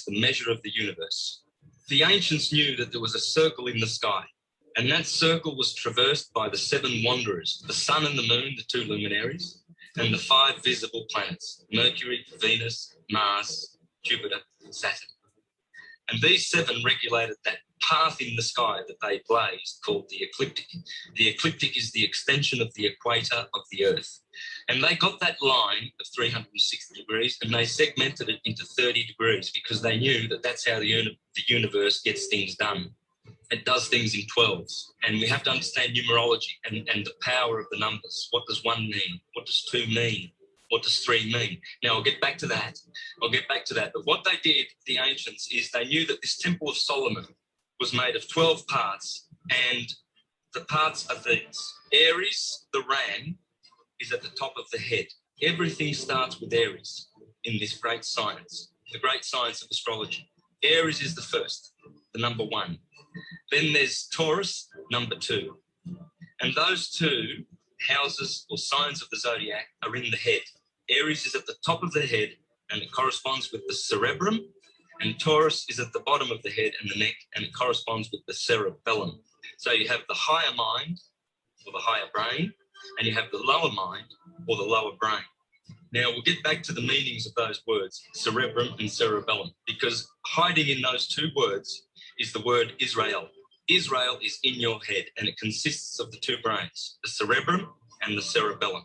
the measure of the universe. The ancients knew that there was a circle in the sky, and that circle was traversed by the 7 wanderers, the sun and the moon, the 2 luminaries, and the 5 visible planets, Mercury, Venus, Mars, Jupiter, and Saturn. And these 7 regulated that path in the sky that they blazed called the ecliptic. The ecliptic is the extension of the equator of the Earth. And they got that line of 360 degrees and they segmented it into 30 degrees because they knew that that's how the universe gets things done. It does things in 12s. And we have to understand numerology and the power of the numbers. What does 1 mean? What does 2 mean? What does 3 mean? Now, I'll get back to that. But what they did, the ancients, is they knew that this Temple of Solomon was made of 12 parts, and the parts are these. Aries, the ram, is at the top of the head. Everything starts with Aries in this great science, the great science of astrology. Aries is the first, the number 1. Then there's Taurus, number 2. And those 2 houses or signs of the zodiac are in the head. Aries is at the top of the head and it corresponds with the cerebrum, and Taurus is at the bottom of the head and the neck and it corresponds with the cerebellum. So you have the higher mind or the higher brain, and you have the lower mind or the lower brain. Now we'll get back to the meanings of those words, cerebrum and cerebellum, because hiding in those 2 words is the word Israel. Israel is in your head and it consists of the 2 brains, the cerebrum and the cerebellum.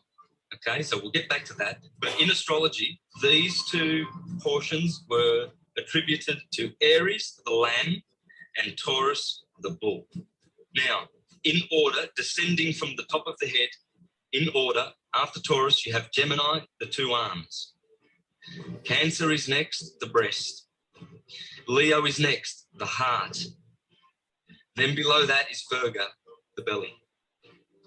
Okay, so we'll get back to that. But in astrology, these 2 portions were attributed to Aries, the lamb, and Taurus, the bull. Now, in order, descending from the top of the head, in order, after Taurus, you have Gemini, the 2 arms. Cancer is next, the breast. Leo is next, the heart. Then below that is Virgo, the belly.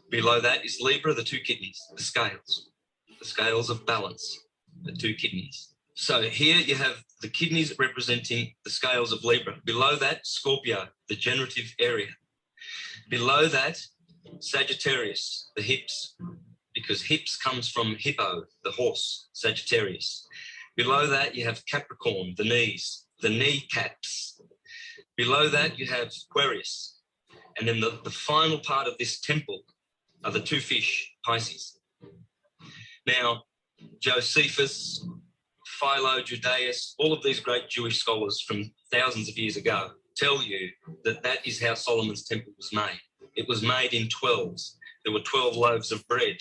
Below that is Libra, the 2 kidneys, the scales of balance, the 2 kidneys. So here you have the kidneys representing the scales of Libra. Below that, Scorpio, the generative area. Below that, Sagittarius, the hips, because hips comes from hippo, the horse, Sagittarius. Below that, you have Capricorn, the knees, the kneecaps. Below that, you have Aquarius. And then the final part of this temple are the 2 fish, Pisces. Now, Josephus, Philo, Judaeus, all of these great Jewish scholars from thousands of years ago tell you that that is how Solomon's temple was made. It was made in 12s. There were 12 loaves of bread.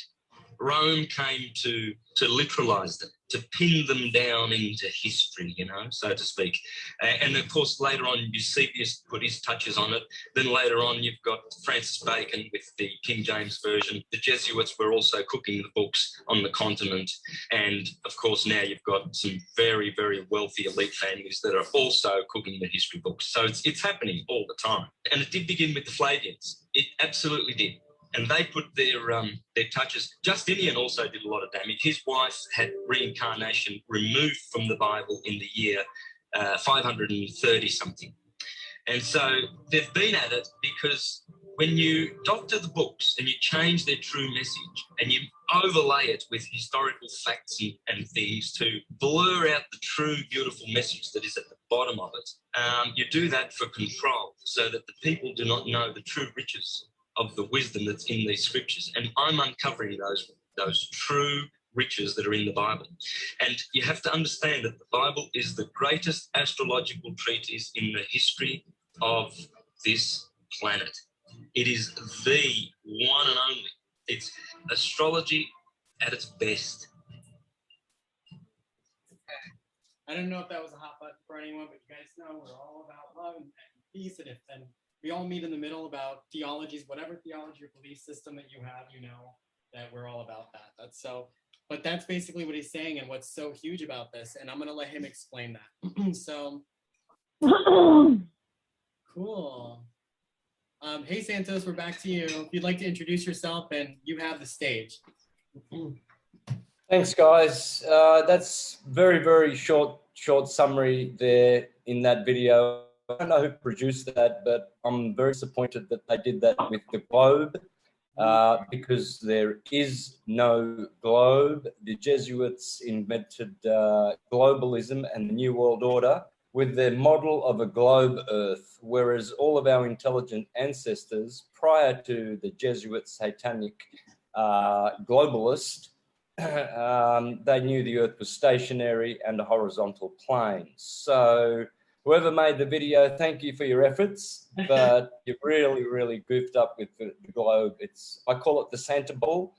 Rome came to literalize them, to pin them down into history, so to speak. And of course, later on, Eusebius put his touches on it. Then later on, you've got Francis Bacon with the King James Version. The Jesuits were also cooking the books on the continent. And of course, now you've got some very, very wealthy elite families that are also cooking the history books. So it's happening all the time. And it did begin with the Flavians. It absolutely did. And they put their touches. Justinian also did a lot of damage. His wife had reincarnation removed from the Bible in the year 530-something. And so they've been at it because when you doctor the books and you change their true message and you overlay it with historical facts and things to blur out the true, beautiful message that is at the bottom of it, you do that for control so that the people do not know the true riches of the wisdom that's in these scriptures. And I'm uncovering those true riches that are in the Bible. And you have to understand that the Bible is the greatest astrological treatise in the history of this planet. It is the one and only. It's astrology at its best. I don't know if that was a hot button for anyone, but you guys know we're all about love and peace, and we all meet in the middle about theologies, whatever theology or belief system that you have, that we're all about that. But that's basically what he's saying and what's so huge about this. And I'm going to let him explain that. So, cool. Hey, Santos, we're back to you. If you'd like to introduce yourself, and you have the stage. Thanks, guys. That's very, very short summary there in that video. I don't know who produced that, but I'm very disappointed that they did that with the globe because there is no globe. The Jesuits invented globalism and the New World Order, with their model of a globe Earth, whereas all of our intelligent ancestors, prior to the Jesuit satanic globalist, they knew the Earth was stationary and a horizontal plane. So whoever made the video, thank you for your efforts, but you really, really goofed up with the globe. I call it the Santa Ball,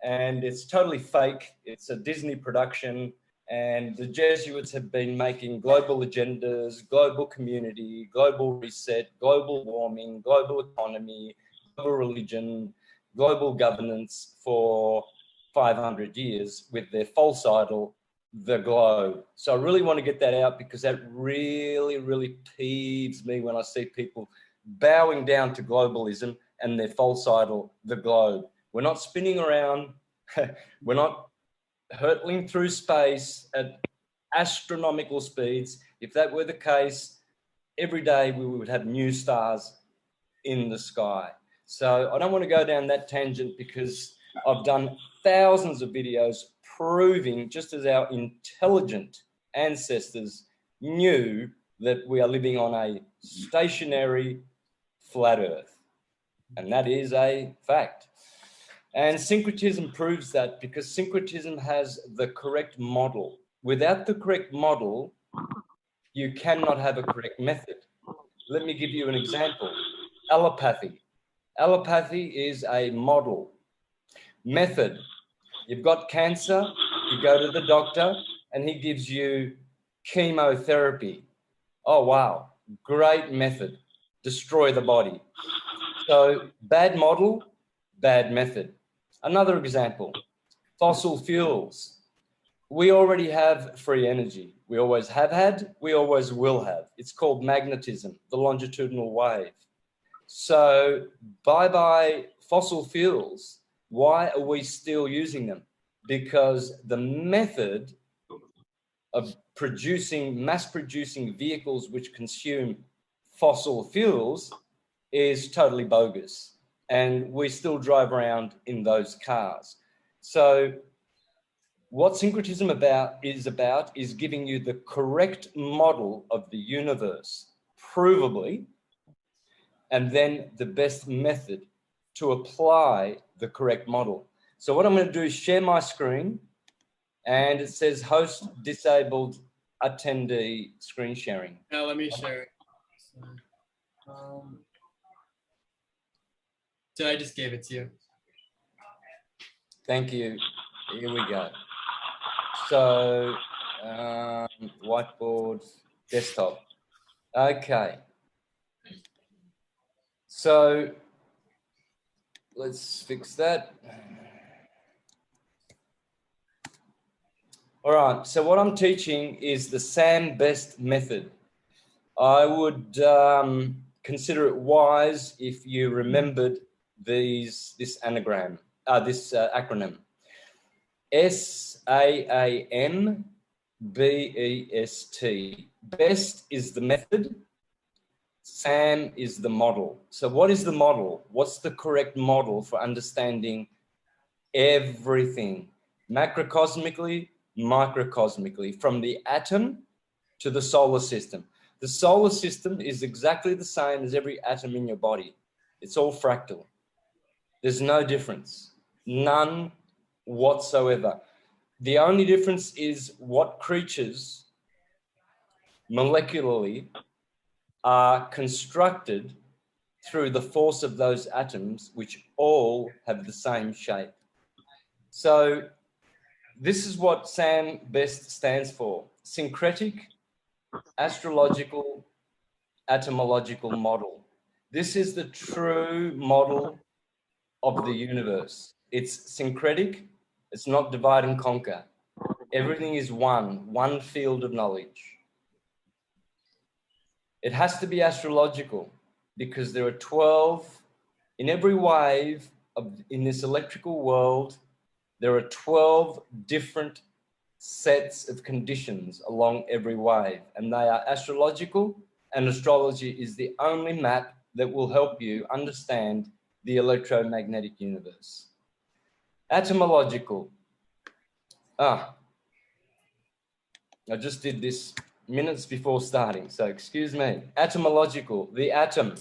and it's totally fake. It's a Disney production. And the Jesuits have been making global agendas, global community, global reset, global warming, global economy, global religion, global governance for 500 years with their false idol, the globe. So I really want to get that out because that really, really peeves me when I see people bowing down to globalism and their false idol, the globe. We're not spinning around. We're not hurtling through space at astronomical speeds. If that were the case, every day we would have new stars in the sky. So I don't want to go down that tangent because I've done thousands of videos proving, just as our intelligent ancestors knew, that we are living on a stationary flat Earth. And that is a fact. And syncretism proves that because syncretism has the correct model. Without the correct model, you cannot have a correct method. Let me give you an example. Allopathy. Allopathy is a model. Method. You've got cancer, you go to the doctor, and he gives you chemotherapy. Oh, wow. Great method. Destroy the body. So bad model, bad method. Another example, fossil fuels. We already have free energy. We always have had, we always will have. It's called magnetism, the longitudinal wave. So bye-bye fossil fuels. Why are we still using them? Because the method of mass producing vehicles which consume fossil fuels is totally bogus. And we still drive around in those cars. So what syncretism is giving you the correct model of the universe, provably, and then the best method to apply the correct model. So what I'm going to do is share my screen, and it says host disabled attendee screen sharing. Now let me share it. So I just gave it to you. Thank you. Here we go. So whiteboard, desktop. Okay. So let's fix that. All right. So what I'm teaching is the S.A.A.M.B.E.S.T method. I would consider it wise if you remembered this acronym. S.A.A.M.B.E.S.T. BEST is the method. S.A.M is the model. So what is the model? What's the correct model for understanding everything? Macrocosmically, microcosmically, from the atom to the solar system. The solar system is exactly the same as every atom in your body. It's all fractal. There's no difference. None whatsoever. The only difference is what creatures molecularly are constructed through the force of those atoms, which all have the same shape. So this is what S.A.A.M.B.E.S.T stands for: syncretic, astrological, atomological model. This is the true model of the universe. It's syncretic. It's not divide and conquer. Everything is one field of knowledge. It has to be astrological because there are 12 in every wave in this electrical world. There are 12 different sets of conditions along every wave, and they are astrological, and astrology is the only map that will help you understand the electromagnetic universe. Atomological. I just did this minutes before starting, so excuse me. Atomological, the atom.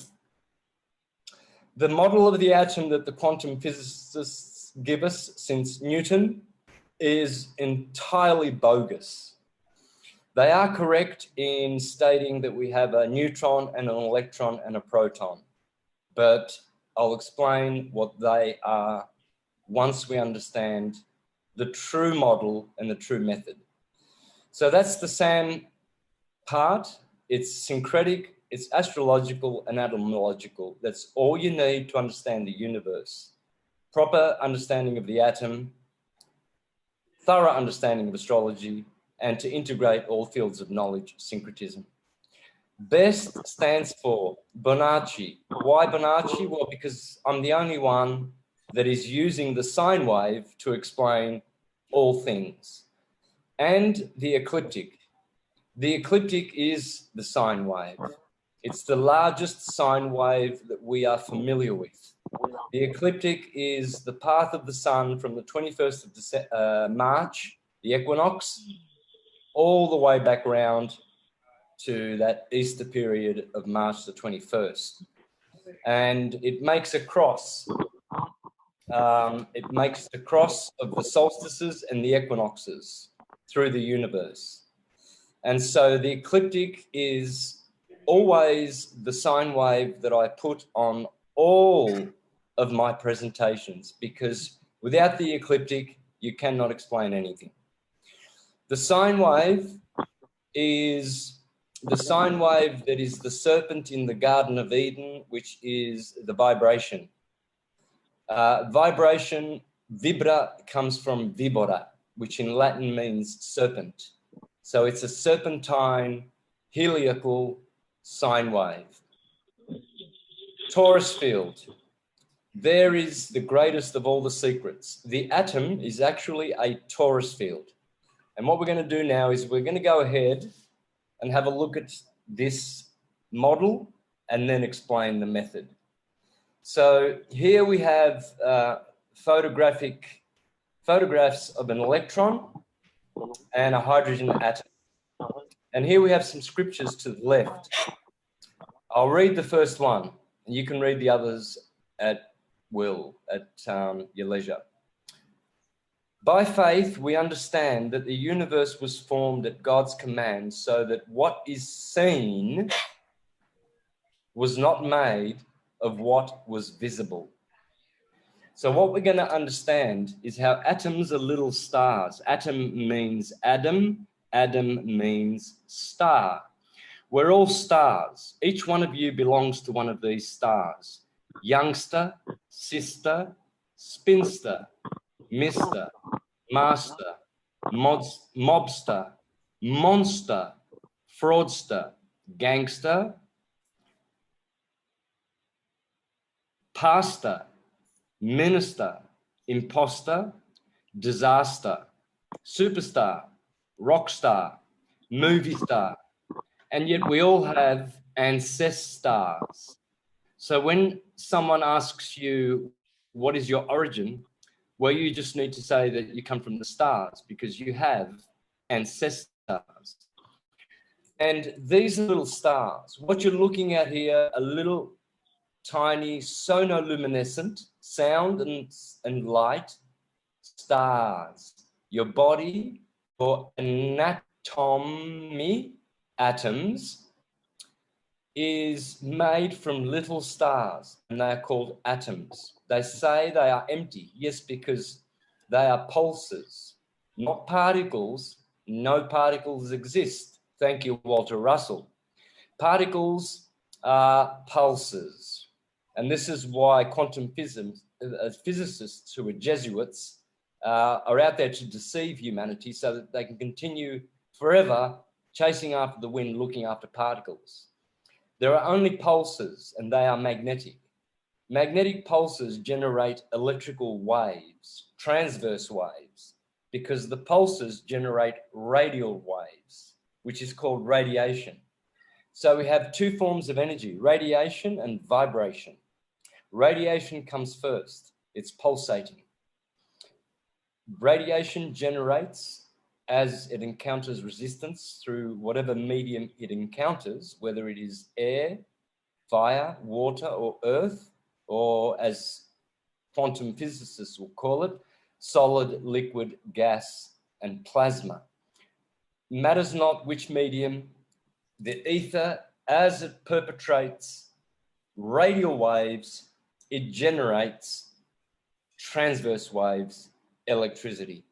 The model of the atom that the quantum physicists give us since Newton is entirely bogus. They are correct in stating that we have a neutron and an electron and a proton, but I'll explain what they are once we understand the true model and the true method. So that's the S.A.A.M.B.E.S.T part. It's syncretic, it's astrological and atomological. That's all you need to understand the universe. Proper understanding of the atom, thorough understanding of astrology, and to integrate all fields of knowledge, syncretism. B.E.S.T stands for Bonacci. Why Bonacci? Well, because I'm the only one that is using the sine wave to explain all things. And the ecliptic. The ecliptic is the sine wave. It's the largest sine wave that we are familiar with. The ecliptic is the path of the sun from the 21st of March, the equinox, all the way back round to that Easter period of March the 21st. And it makes a cross. It makes the cross of the solstices and the equinoxes through the universe. And so the ecliptic is always the sine wave that I put on all of my presentations, because without the ecliptic, you cannot explain anything. The sine wave is the sine wave that is the serpent in the Garden of Eden, which is the vibration. Vibration, vibra, comes from vibora, which in Latin means serpent. So it's a serpentine, heliacal sine wave. Torus field. There is the greatest of all the secrets. The atom is actually a torus field. And what we're going to do now is we're going to go ahead and have a look at this model and then explain the method. So here we have photographs of an electron and a hydrogen atom. And here we have some scriptures to the left. I'll read the first one, and you can read the others at will, at your leisure. By faith, we understand that the universe was formed at God's command, so that what is seen was not made of what was visible. So what we're going to understand is how atoms are little stars. Atom means Adam. Adam means star. We're all stars. Each one of you belongs to one of these stars. Youngster, sister, spinster, mister, master, mobster, monster, fraudster, gangster, pastor, minister, imposter, disaster, superstar, rock star, movie star, and yet we all have ancestors. So when someone asks you, what is your origin? Well, you just need to say that you come from the stars because you have ancestors. And these little stars, what you're looking at here, are little tiny sonoluminescent sound and light stars. Your body, for anatomy, atoms, is made from little stars, and they are called atoms. They say they are empty, yes, because they are pulses, not particles. No particles exist. Thank you, Walter Russell. Particles are pulses. And this is why quantum physicists who are Jesuits are out there to deceive humanity so that they can continue forever chasing after the wind, looking after particles. There are only pulses, and they are magnetic. Magnetic pulses generate electrical waves, transverse waves, because the pulses generate radial waves, which is called radiation. So we have two forms of energy, radiation and vibration. Radiation comes first. It's pulsating. Radiation generates as it encounters resistance through whatever medium it encounters, whether it is air, fire, water, or earth, or as quantum physicists will call it, solid, liquid, gas, and plasma. Matters not which medium, the ether, as it perpetrates radial waves, it generates transverse waves, electricity.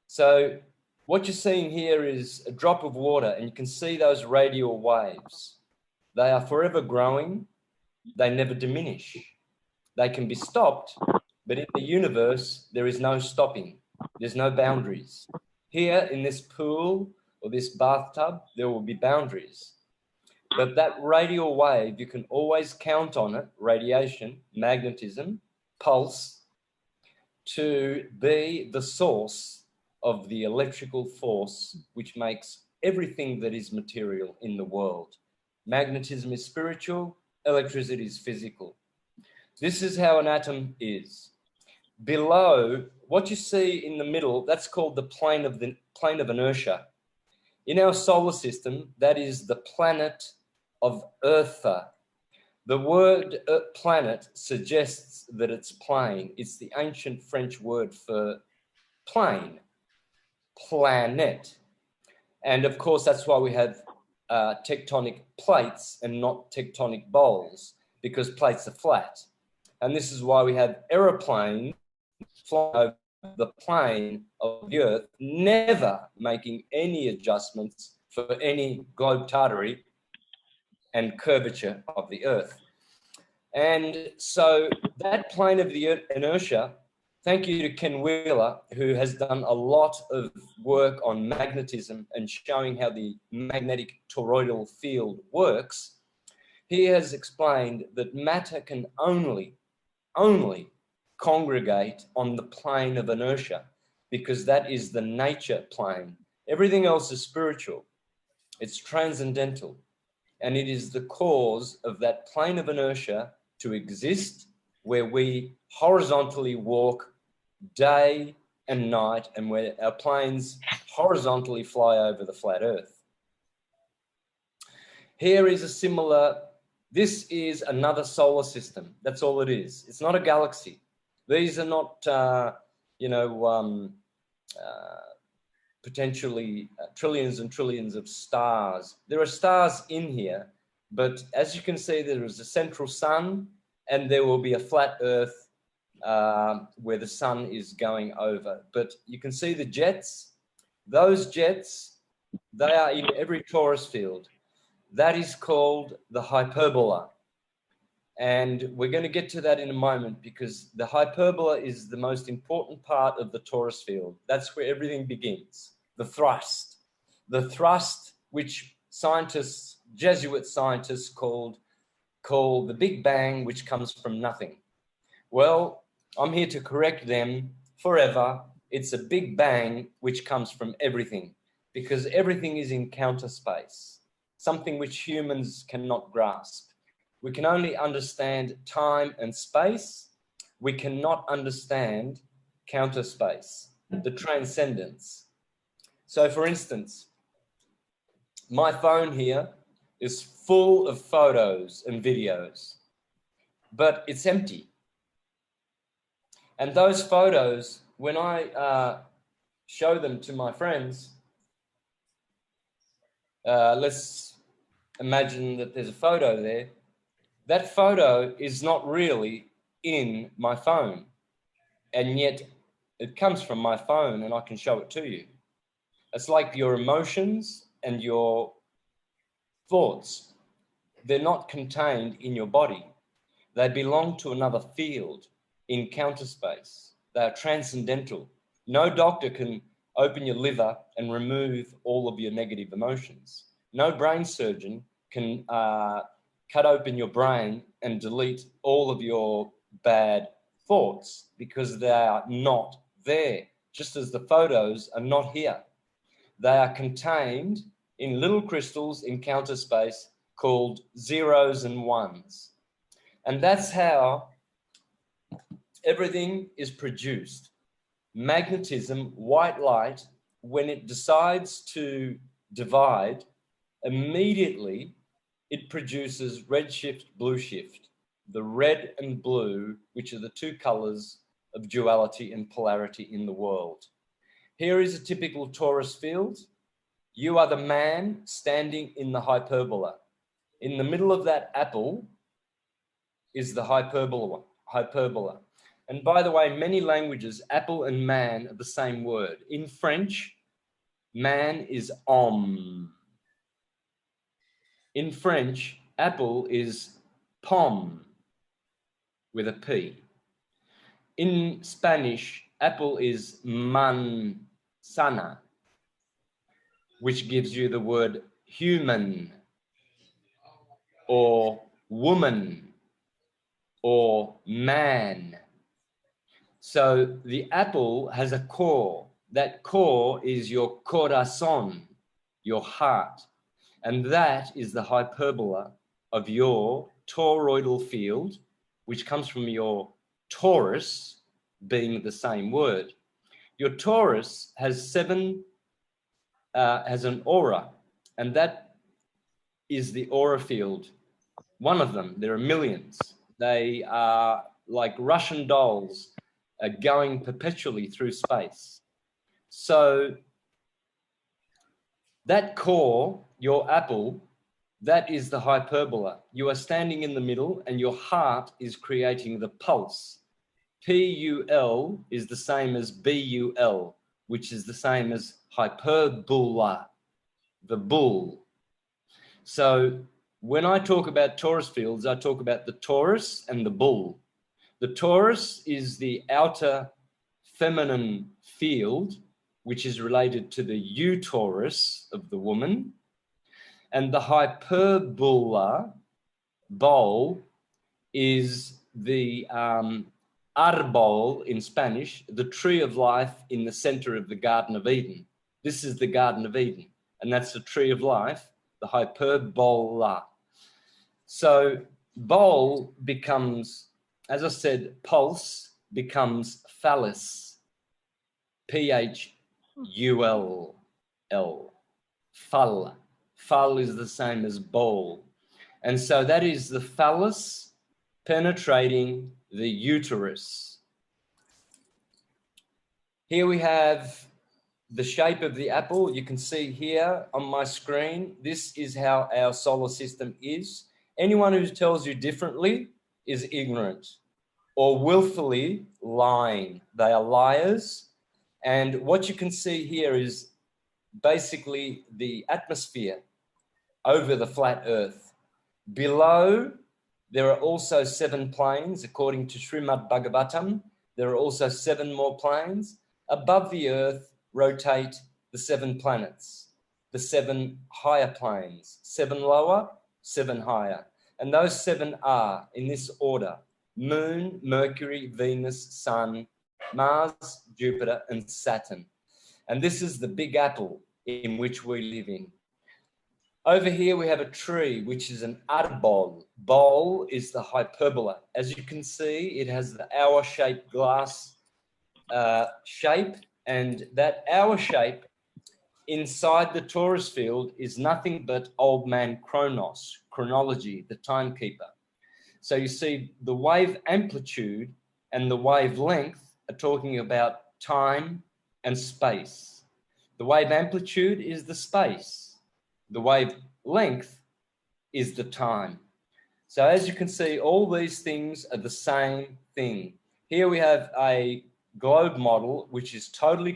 So what you're seeing here is a drop of water, and you can see those radial waves. They are forever growing. They never diminish. They can be stopped, but in the universe, there is no stopping. There's no boundaries. Here in this pool or this bathtub, there will be boundaries. But that radial wave, you can always count on it, radiation, magnetism, pulse, to be the source of the electrical force which makes everything that is material in the world. Magnetism is spiritual, electricity is physical. This is how an atom is. Below, what you see in the middle, that's called the plane of inertia. In our solar system, that is the planet of Eartha. The word planet suggests that it's plane. It's the ancient French word for plane, planet. And of course, that's why we have tectonic plates and not tectonic bowls, because plates are flat. And this is why we have aeroplanes flying over the plane of the Earth, never making any adjustments for any globe-tartary and curvature of the Earth. And so that plane of the inertia, thank you to Ken Wheeler, who has done a lot of work on magnetism and showing how the magnetic toroidal field works. He has explained that matter can only congregate on the plane of inertia, because that is the nature plane. Everything else is spiritual. It's transcendental. And it is the cause of that plane of inertia to exist, where we horizontally walk day and night, and where our planes horizontally fly over the flat Earth. Here is a similar, this is another solar system. That's all it is. It's not a galaxy. These are not, potentially trillions and trillions of stars. There are stars in here, but as you can see, there is a central sun, and there will be a flat Earth where the sun is going over. But you can see the jets. Those jets, they are in every torus field. That is called the hyperbola. And we're going to get to that in a moment, because the hyperbola is the most important part of the torus field. That's where everything begins. The thrust, which scientists, Jesuit scientists call the Big Bang, which comes from nothing. Well, I'm here to correct them forever. It's a Big Bang which comes from everything, because everything is in counter space, something which humans cannot grasp. We can only understand time and space. We cannot understand counter space, the transcendence. So for instance, my phone here is full of photos and videos, but it's empty. And those photos, when I show them to my friends, let's imagine that there's a photo there. That photo is not really in my phone, and yet it comes from my phone and I can show it to you. It's like your emotions and your thoughts. They're not contained in your body. They belong to another field in counter space. They are transcendental. No doctor can open your liver and remove all of your negative emotions. No brain surgeon can cut open your brain and delete all of your bad thoughts, because they are not there, just as the photos are not here. They are contained in little crystals in counter space called zeros and ones. And that's how everything is produced. Magnetism, white light, when it decides to divide, immediately it produces redshift, blue shift, the red and blue, which are the two colors of duality and polarity in the world. Here is a typical Taurus field. You are the man standing in the hyperbola. In the middle of that apple is the hyperbola. And by the way, many languages, apple and man are the same word. In French, man is homme. In French, apple is pomme with a P. In Spanish, apple is manzana, which gives you the word human or woman or man. So the apple has a core. That core is your corazón, your heart. And that is the hyperbola of your toroidal field, which comes from your Taurus, being the same word. Your Taurus has has an aura, and that is the aura field. One of them, there are millions. They are like Russian dolls going perpetually through space. So that core, your apple, that is the hyperbola. You are standing in the middle and your heart is creating the pulse. P-U-L is the same as B-U-L, which is the same as hyperbola, the bull. So when I talk about Taurus fields, I talk about the Taurus and the bull. The Taurus is the outer feminine field, which is related to the uterus of the woman. And the hyperbola, bowl, is the árbol in Spanish, the tree of life in the center of the Garden of Eden. This is the Garden of Eden, and that's the tree of life, the hyperbola. So bowl becomes, as I said, pulse becomes phallus, P-H-U-L-L, phall. Phall is the same as bowl. And so that is the phallus penetrating the uterus. Here we have the shape of the apple. You can see here on my screen, this is how our solar system is. Anyone who tells you differently is ignorant or willfully lying. They are liars. And what you can see here is basically the atmosphere over the flat earth. Below, there are also 7 planes. According to Srimad Bhagavatam, there are also 7 more planes. Above the earth rotate the 7 planets, the 7 higher planes, 7 lower, 7 higher. And those 7 are, in this order, Moon, Mercury, Venus, Sun, Mars, Jupiter, and Saturn. And this is the big apple in which we live in. Over here, we have a tree, which is an árbol. Bowl is the hyperbola. As you can see, it has the hour-shaped glass shape, and that hour shape inside the Taurus field is nothing but old man Kronos, chronology, the timekeeper. So you see the wave amplitude and the wavelength are talking about time and space. The wave amplitude is the space. The wavelength is the time. So as you can see, all these things are the same thing. Here we have a globe model, which is totally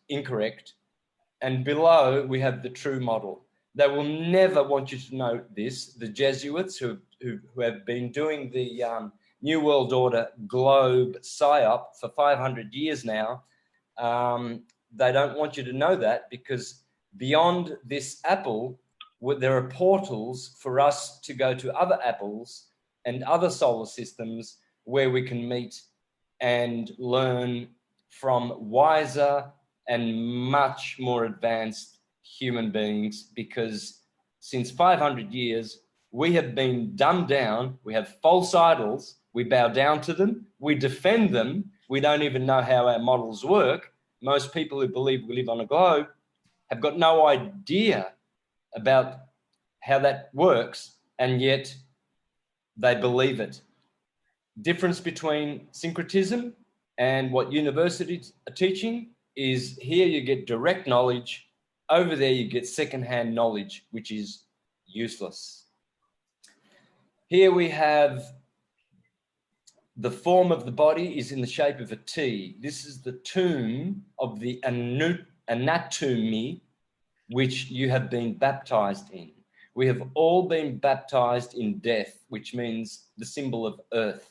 incorrect. And below we have the true model. They will never want you to know this. The Jesuits who have been doing the New World Order globe psyop for 500 years now, they don't want you to know that, because beyond this apple, there are portals for us to go to other apples and other solar systems where we can meet and learn from wiser and much more advanced human beings, because since 500 years, we have been dumbed down. We have false idols. We bow down to them. We defend them. We don't even know how our models work. most people who believe we live on a globe have got no idea about how that works, and yet they believe it. Difference between syncretism and what universities are teaching is here you get direct knowledge, over there you get secondhand knowledge, which is useless. Here we have the form of the body is in the shape of a T. This is the tomb of the anatomy which you have been baptized in. We have all been baptized in death, which means the symbol of earth.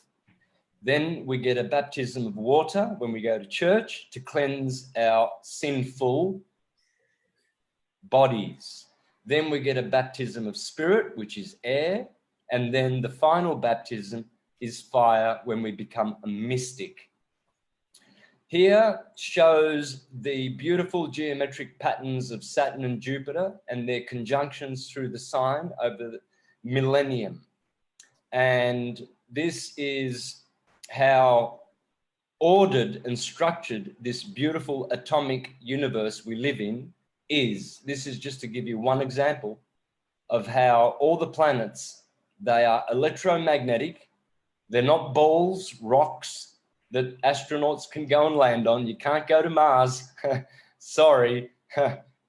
Then we get a baptism of water when we go to church to cleanse our sinful bodies. Then we get a baptism of spirit, which is air. And then the final baptism is fire when we become a mystic. Here shows the beautiful geometric patterns of Saturn and Jupiter and their conjunctions through the sign over the millennium. And this is how ordered and structured this beautiful atomic universe we live in is. This is just to give you one example of how all the planets, they are electromagnetic. They're not balls, rocks that astronauts can go and land on. You can't go to Mars. Sorry.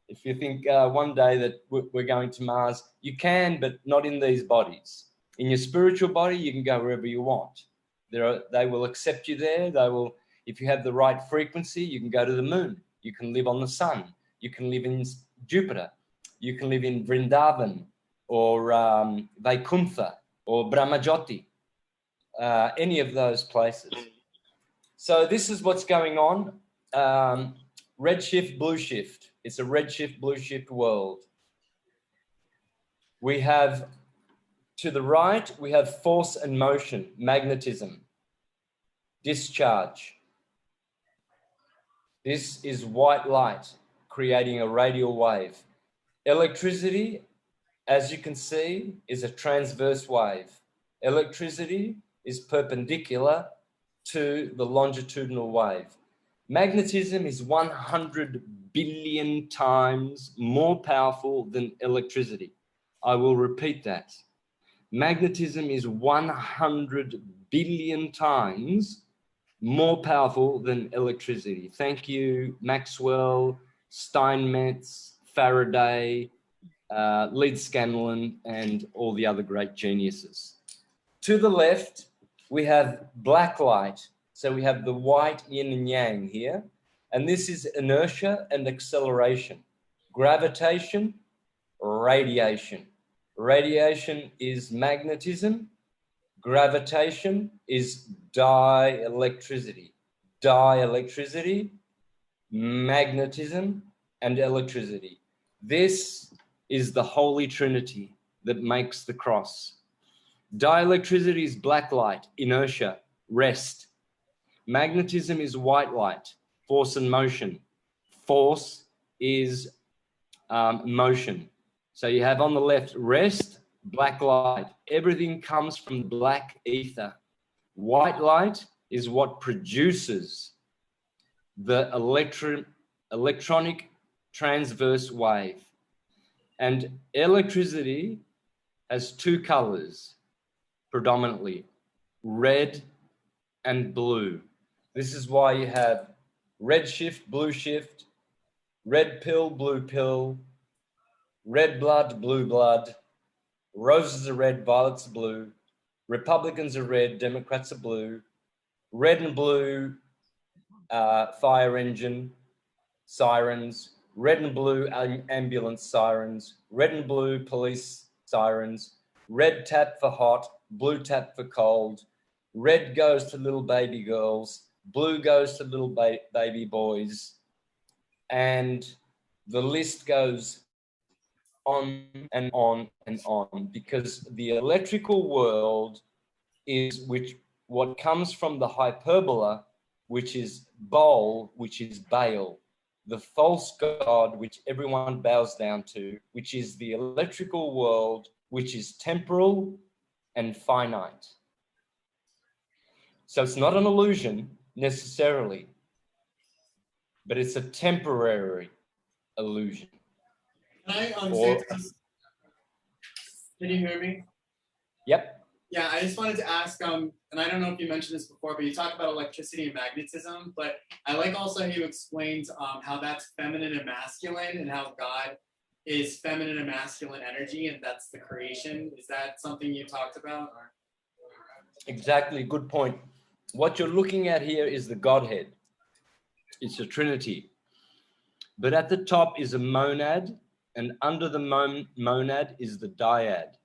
If you think one day that we're going to Mars, you can, but not in these bodies. In your spiritual body, you can go wherever you want. They will accept you there. They will, if you have the right frequency, you can go to the moon. You can live on the sun. You can live in Jupiter. You can live in Vrindavan or Vaikuntha or Brahmajyoti, any of those places. So this is what's going on. Red shift, blue shift. It's a red shift, blue shift world. We have, to the right, we have force and motion, magnetism, discharge. This is white light creating a radial wave. Electricity, as you can see, is a transverse wave. Electricity is perpendicular to the longitudinal wave. Magnetism is 100 billion times more powerful than electricity. I will repeat that. Magnetism is 100 billion times more powerful than electricity. Thank you, Maxwell, Steinmetz, Faraday, Leeds Scanlon, and all the other great geniuses. To the left, we have black light. So we have the white yin and yang here. And this is inertia and acceleration. Gravitation, radiation. Radiation is magnetism. Gravitation is dielectricity. Dielectricity, magnetism, and electricity. This is the Holy Trinity that makes the cross. Dielectricity is black light, inertia, rest. Magnetism is white light, force and motion. Force is motion. So you have on the left rest, black light. Everything comes from black ether. White light is what produces the electronic transverse wave. And electricity has two colors predominantly, red and blue. This is why you have red shift, red pill, blue pill, red blood, blue blood, roses are red, violets are blue, Republicans are red, Democrats are blue, red and blue fire engine sirens, red and blue ambulance sirens, red and blue police sirens, red tap for hot, blue tap for cold, red goes to little baby girls, blue goes to little baby boys, and the list goes on and on and on, because the electrical world is what comes from the hyperbola, which is Baal, which is Baal, the false god which everyone bows down to, which is the electrical world, which is temporal and finite. So it's not an illusion necessarily. but it's a temporary illusion. Can I Or- Santos, can you hear me? Yep. Yeah, I just wanted to ask, and I don't know if you mentioned this before, but you talk about electricity and magnetism, but I like also how you explained how that's feminine and masculine and how God is feminine and masculine energy and that's the creation. Is that something you talked about? Or? Exactly, good point. What you're looking at here is the Godhead. It's a Trinity. But at the top is a monad, and under the monad is the dyad.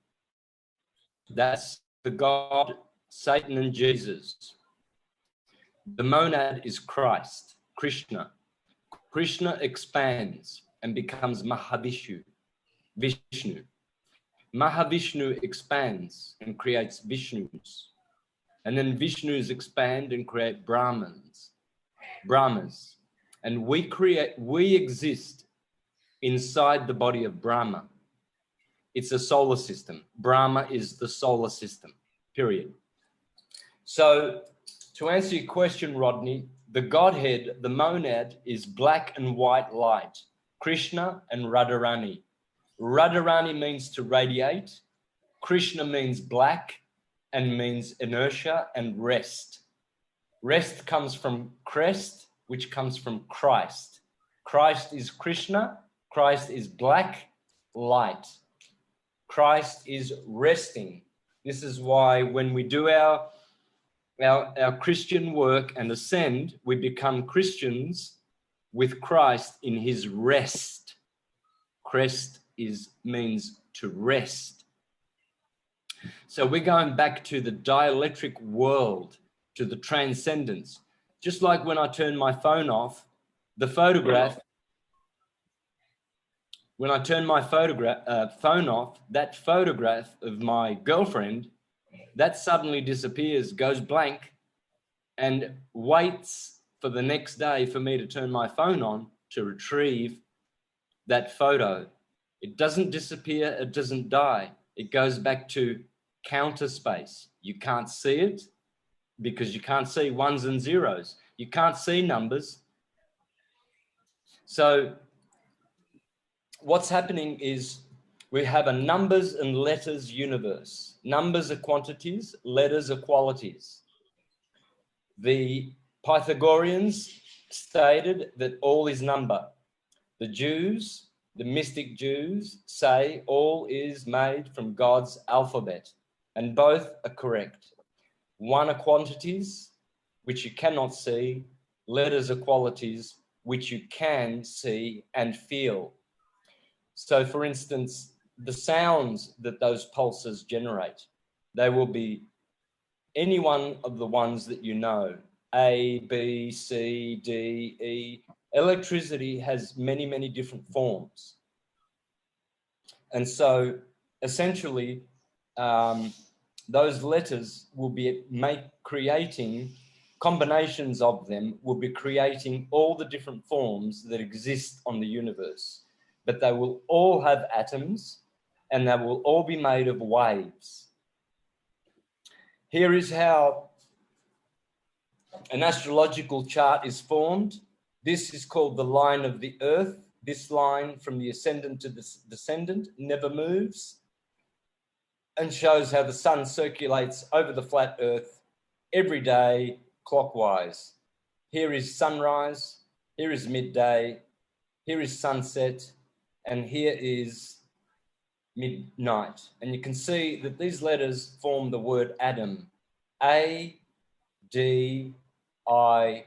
That's the God, Satan, and Jesus. The monad is Christ, Krishna. Krishna expands and becomes Mahavishnu, Vishnu. Mahavishnu expands and creates Vishnus. And then Vishnus expand and create Brahmas. And we exist inside the body of Brahma. It's a solar system. Brahma is the solar system, period. So to answer your question, Rodney, the Godhead, the monad, is black and white light, Krishna and Radharani. Radharani means to radiate. Krishna means black and means inertia and rest. Rest comes from crest, which comes from Christ. Christ is Krishna. Christ is black light. Christ is resting. This is why when we do our Christian work and ascend, we become Christians with Christ in his rest. Crest means to rest. So we're going back to the dielectric world, to the transcendence. Just like when I turn my phone off, the photograph, when I turn my phone off, that photograph of my girlfriend, that suddenly disappears, goes blank, and waits for the next day for me to turn my phone on to retrieve that photo. It doesn't disappear, it doesn't die. It goes back to counter space. You can't see it because you can't see ones and zeros. You can't see numbers. So what's happening is we have a numbers and letters universe. Numbers are quantities, letters are qualities. The Pythagoreans stated that all is number. The Jews, the mystic Jews, say all is made from God's alphabet, and both are correct. One are quantities, which you cannot see. Letters are qualities, which you can see and feel. So, for instance, the sounds that those pulses generate, they will be any one of the ones that you know, A, B, C, D, E. Electricity has many, many different forms. And so essentially, those letters will be creating combinations of them, will be creating all the different forms that exist on the universe. But they will all have atoms and they will all be made of waves. Here is how an astrological chart is formed. This is called the line of the earth. This line from the ascendant to the descendant never moves and shows how the sun circulates over the flat earth every day clockwise. Here is sunrise, here is midday, here is sunset, and here is midnight. And you can see that these letters form the word Adam. A, D, I,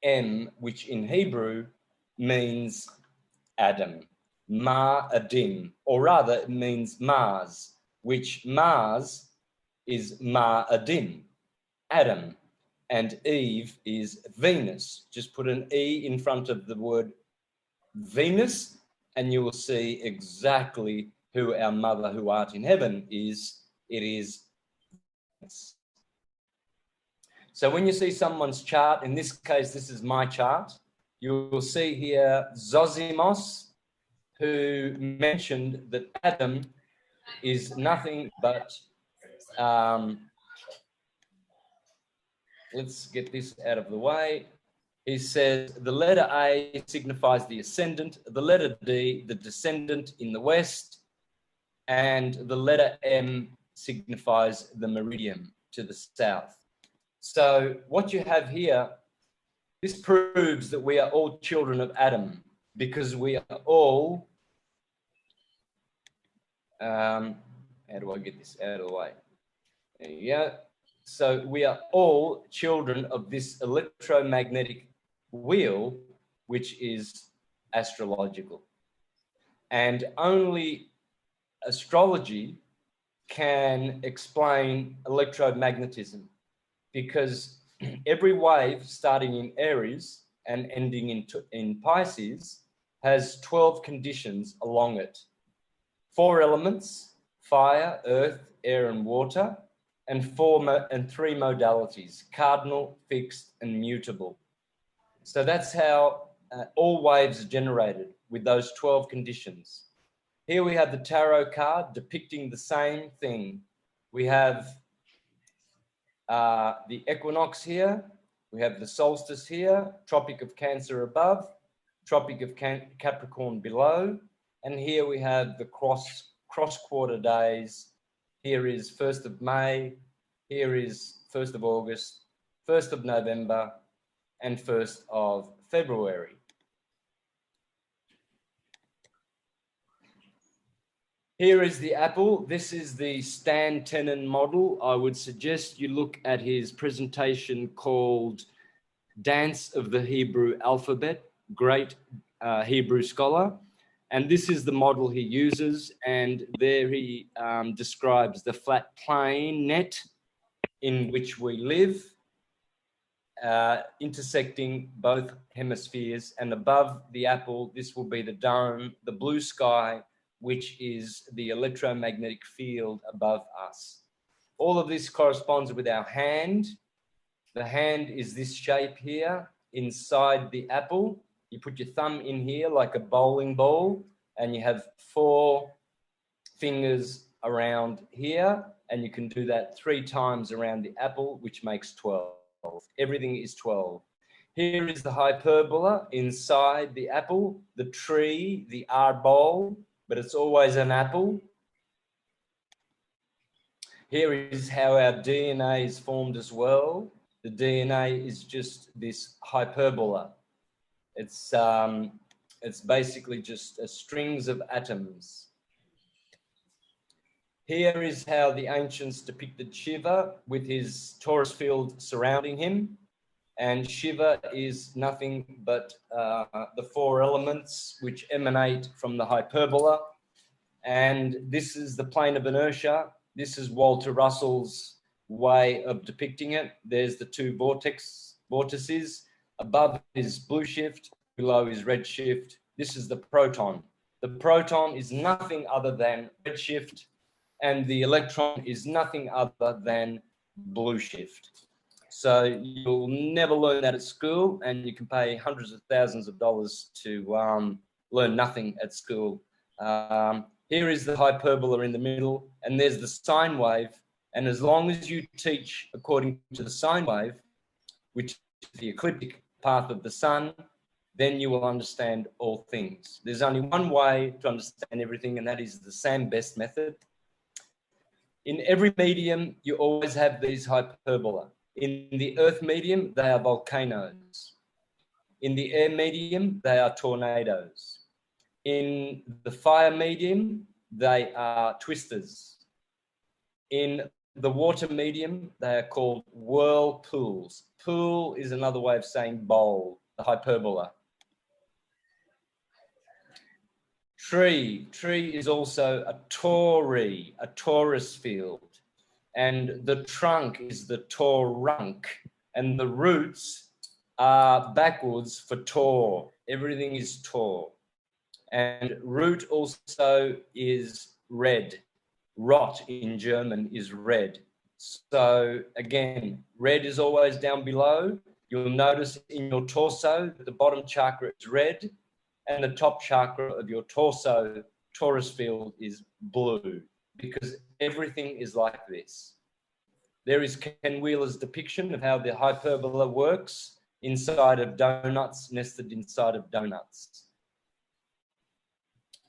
M, which in Hebrew means Adam. Ma'adim, or rather it means Mars, which Mars is Ma'adim, Adam, and Eve is Venus. Just put an E in front of the word Venus and you will see exactly who our mother who art in heaven is. It is Venus. So when you see someone's chart, in this case, this is my chart, you will see here Zosimos, who mentioned that Adam is nothing but, let's get this out of the way. He says the letter A signifies the ascendant, the letter D, the descendant in the west, and the letter M signifies the meridian to the south. So what you have here, this proves that we are all children of Adam, because we are all, how do I get this out of the way? There you go. So we are all children of this electromagnetic wheel, which is astrological. And only astrology can explain electromagnetism, because every wave starting in Aries and ending in Pisces has 12 conditions along it. 4 elements: fire, earth, air, and water, and 3 modalities: cardinal, fixed, and mutable. So that's how all waves are generated, with those 12 conditions. Here we have the tarot card depicting the same thing. We have the equinox here, we have the solstice here, Tropic of Cancer above, Tropic of Capricorn below, and here we have the cross quarter days. Here is 1st of May, here is 1st of August, 1st of November, and 1st of February. Here is the apple. This is the Stan Tenen model. I would suggest you look at his presentation called Dance of the Hebrew Alphabet, great Hebrew scholar. And this is the model he uses. And there he describes the flat plane net in which we live, intersecting both hemispheres. And above the apple, this will be the dome, the blue sky, which is the electromagnetic field above us. All of this corresponds with our hand. The hand is this shape here inside the apple. You put your thumb in here like a bowling ball, and you have 4 fingers around here, and you can do that 3 times around the apple, which makes 12. Everything is 12. Here is the hyperbola inside the apple, the tree, the arbol, but it's always an apple. Here is how our DNA is formed as well. The DNA is just this hyperbola. It's basically just strings of atoms. Here is how the ancients depicted Shiva with his Taurus field surrounding him. And Shiva is nothing but the 4 elements which emanate from the hyperbola. And this is the plane of inertia. This is Walter Russell's way of depicting it. There's the 2 vortices. Above is blue shift, below is red shift. This is the proton. The proton is nothing other than red shift, and the electron is nothing other than blue shift. So you'll never learn that at school, and you can pay hundreds of thousands of dollars to learn nothing at school. Here is the hyperbola in the middle, and there's the sine wave. And as long as you teach according to the sine wave, which is the ecliptic path of the sun, then you will understand all things. There's only one way to understand everything, and that is the S.A.A.M.B.E.S.T method. In every medium, you always have these hyperbola. In the earth medium, they are volcanoes. In the air medium, they are tornadoes. In the fire medium, they are twisters. In the water medium, they are called whirlpools. Pool is another way of saying bowl, the hyperbola. Tree is also a tori, a torus field. And the trunk is the torunk, and the roots are backwards for tor. Everything is tor. And root also is red. Rot in German is red. So again, red is always down below. You'll notice in your torso that the bottom chakra is red, and the top chakra of your torso, torus field, is blue, because everything is like this. There is Ken Wheeler's depiction of how the hyperbola works. inside of donuts, nested inside of donuts.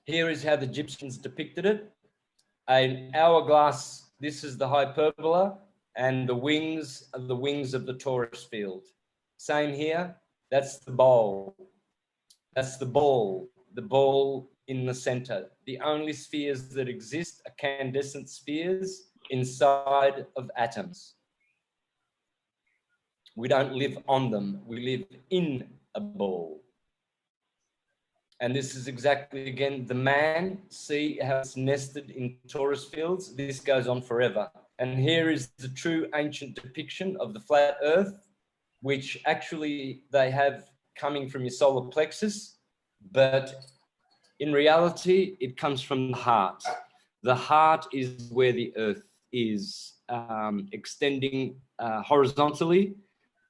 Here is how the Egyptians depicted it. An hourglass, this is the hyperbola, and the wings of the torus field. Same here, that's the bowl. That's the ball in the center. The only spheres that exist are candescent spheres inside of atoms. We don't live on them, we live in a ball. And this is exactly, again, the man. See how it's nested in torus fields? This goes on forever. And here is the true ancient depiction of the flat earth, which actually they have coming from your solar plexus, but in reality, it comes from the heart. The heart is where the earth is extending horizontally.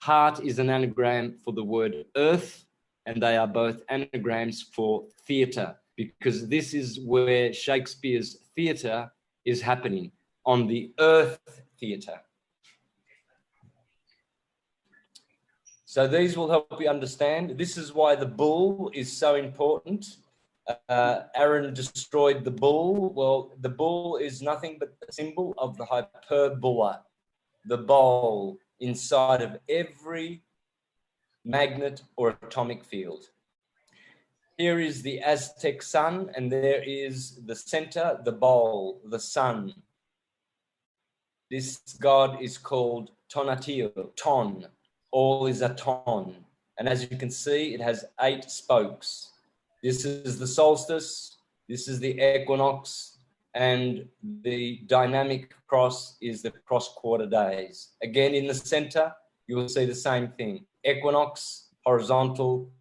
Heart is an anagram for the word earth, and they are both anagrams for theatre, because this is where Shakespeare's theatre is happening, on the earth theatre. So these will help you understand. This is why the bull is so important. Aaron destroyed the bull. Well, the bull is nothing but a symbol of the hyperbola, the bowl inside of every magnet or atomic field. Here is the Aztec sun, and there is the center, the bowl, the sun. This god is called Tonatiuh, Ton. All is a ton. And as you can see, it has 8 spokes. This is the solstice, this is the equinox, and the dynamic cross is the cross quarter days. Again, in the center, you will see the same thing. Equinox, horizontal,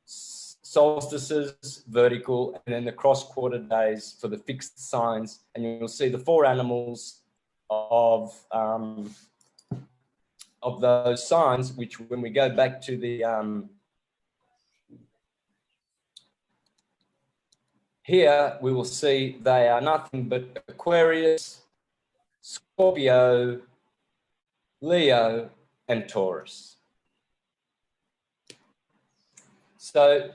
solstices, vertical, and then the cross quarter days for the fixed signs. And you'll see the 4 animals of those signs, which when we go back to the here, we will see they are nothing but Aquarius, Scorpio, Leo, and Taurus. So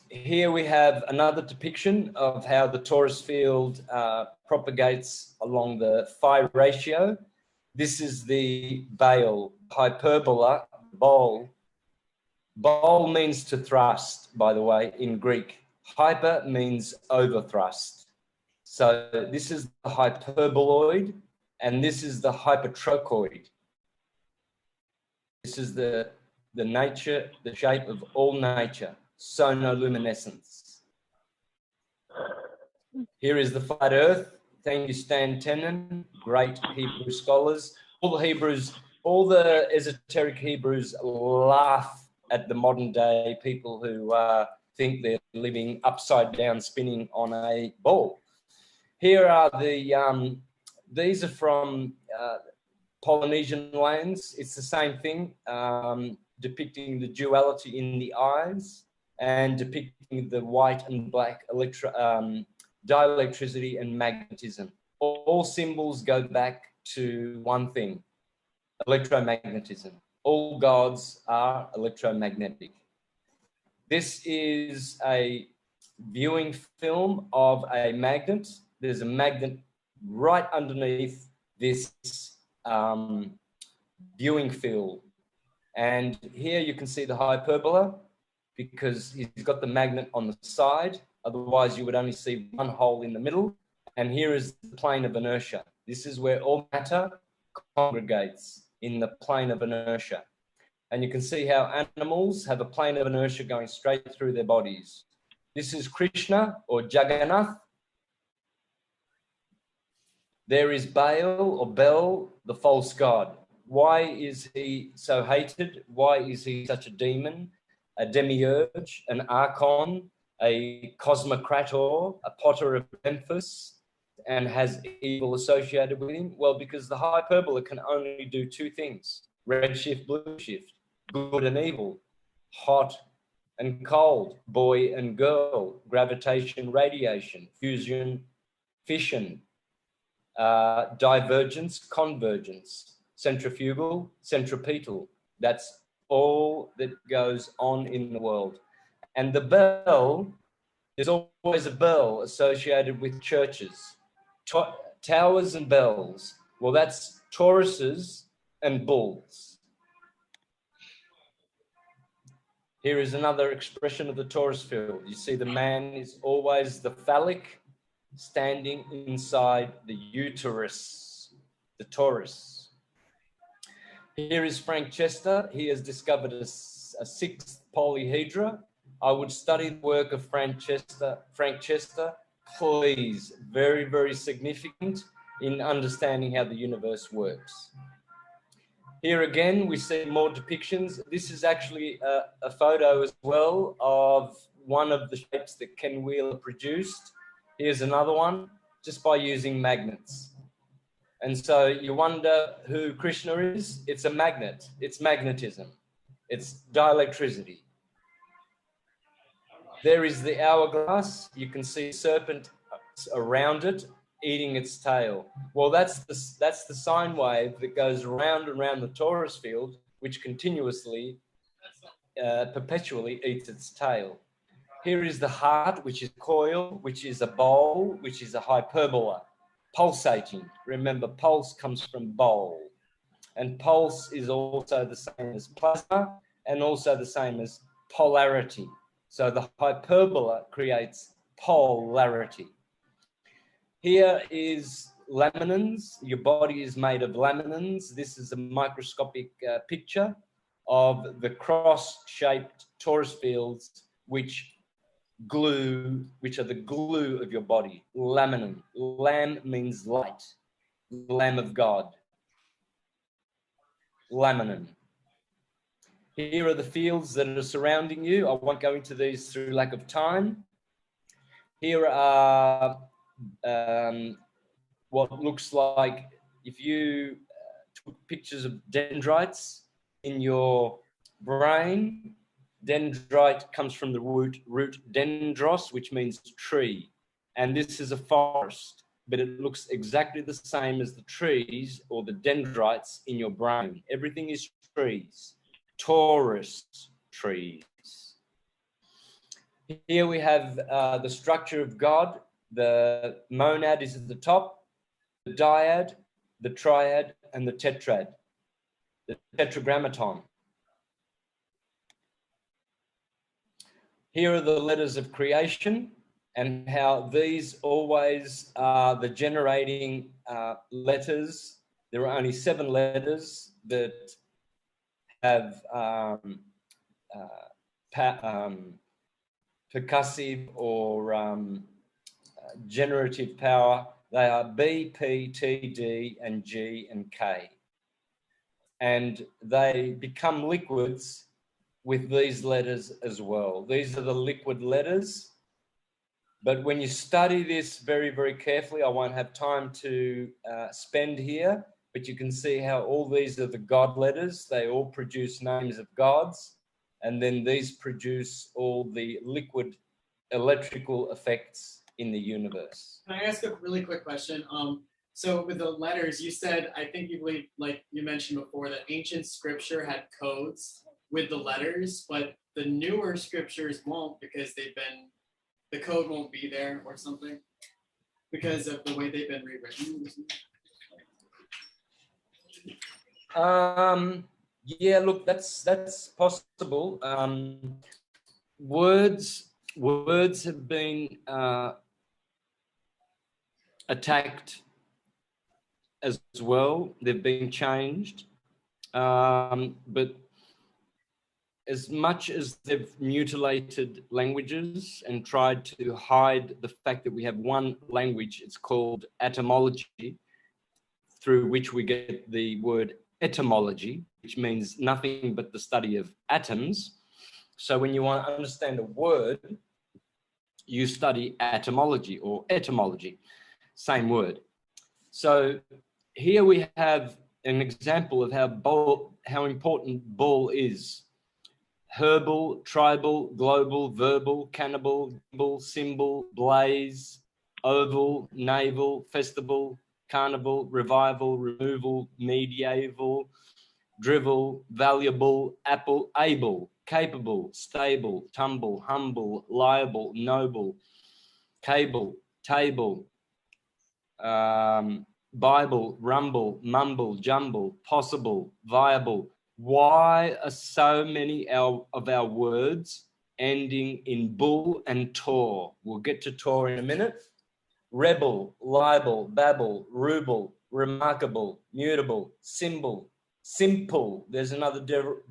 here we have another depiction of how the torus field propagates along the phi ratio. This is the Baal, hyperbola, bowl. Bowl means to thrust, by the way, in Greek. Hyper means overthrust. So this is the hyperboloid, and this is the hypertrochoid. This is the nature, the shape of all nature, sonoluminescence. Here is the flat earth. Thank you, Stan Tenen, great Hebrew scholars. All the esoteric Hebrews laugh at the modern day people who think they're living upside down, spinning on a ball. Here are these are from Polynesian lands. It's the same thing, depicting the duality in the eyes and depicting the white and black dielectricity and magnetism. All symbols go back to one thing, electromagnetism. All gods are electromagnetic. This is a viewing film of a magnet. There's a magnet right underneath this viewing field. And here you can see the hyperbola because he's got the magnet on the side. Otherwise, you would only see one hole in the middle. And here is the plane of inertia. This is where all matter congregates in the plane of inertia. And you can see how animals have a plane of inertia going straight through their bodies. This is Krishna or Jagannath. There is Baal or Bel, the false god. Why is he so hated? Why is he such a demon, a demiurge, an archon, a cosmocrator, a potter of Memphis, and has evil associated with him? Well, because the hyperbola can only do 2 things, red shift, blue shift, good and evil, hot and cold, boy and girl, gravitation, radiation, fusion, fission, divergence, convergence, centrifugal, centripetal. That's all that goes on in the world. And the bell, there's always a bell associated with churches. Towers and bells. Well, that's Tauruses and bulls. Here is another expression of the Taurus field. You see the man is always the phallic standing inside the uterus, the Taurus. Here is Frank Chester. He has discovered a sixth polyhedra. I would study the work of Frank Chester, please. Very, very significant in understanding how the universe works. Here again, we see more depictions. This is actually a photo as well of one of the shapes that Ken Wheeler produced. Here's another one, just by using magnets. And so you wonder who Krishna is? It's a magnet. It's magnetism. It's dielectricity. There is the hourglass. You can see a serpent around it, eating its tail. Well, that's the sine wave that goes round and round the Taurus field, which continuously, perpetually eats its tail. Here is the heart, which is coil, which is a bowl, which is a hyperbola, pulsating. Remember, pulse comes from bowl. And pulse is also the same as plasma and also the same as polarity. So the hyperbola creates polarity. Here is laminins. Your body is made of laminins. This is a microscopic picture of the cross-shaped torus fields which are the glue of your body. Laminin. Lam means light. Lamb of God. Laminin. Here are the fields that are surrounding you. I won't go into these through lack of time. Here are what looks like if you took pictures of dendrites in your brain. Dendrite comes from the root dendros, which means tree. And this is a forest, but it looks exactly the same as the trees or the dendrites in your brain. Everything is trees, Taurus trees. Here we have the structure of God. The monad is at the top, the dyad, the triad, and the tetrad, the tetragrammaton. Here are the letters of creation and how these always are the generating letters. There are only 7 letters that have percussive or generative power. They are B, P, T, D, and G, and K. And they become liquids with these letters as well. These are the liquid letters. But when you study this very, very carefully, I won't have time to spend here, but you can see how all these are the God letters. They all produce names of gods. And then these produce all the liquid electrical effects in the universe. Can I ask a really quick question? So with the letters, you said, I think you believe, like you mentioned before, that ancient scripture had codes with the letters, but the newer scriptures won't because the code won't be there or something because of the way they've been rewritten. Yeah, look, that's possible. Words have been attacked as well. They've been changed, but as much as they've mutilated languages and tried to hide the fact that we have one language, it's called etymology, through which we get the word etymology, which means nothing but the study of atoms. So when you want to understand a word, you study etymology or etymology, same word. So here we have an example of how important bull is. Herbal, tribal, global, verbal, cannibal, symbol, blaze, oval, naval, festival, carnival, revival, removal, medieval, drivel, valuable, apple, able, capable, stable, tumble, humble, liable, noble, cable, table, Bible, rumble, mumble, jumble, possible, viable. Why are so many of our words ending in bull and tor? We'll get to tor in a minute. Rebel, libel, babble, ruble, remarkable, mutable, symbol, simple. There's another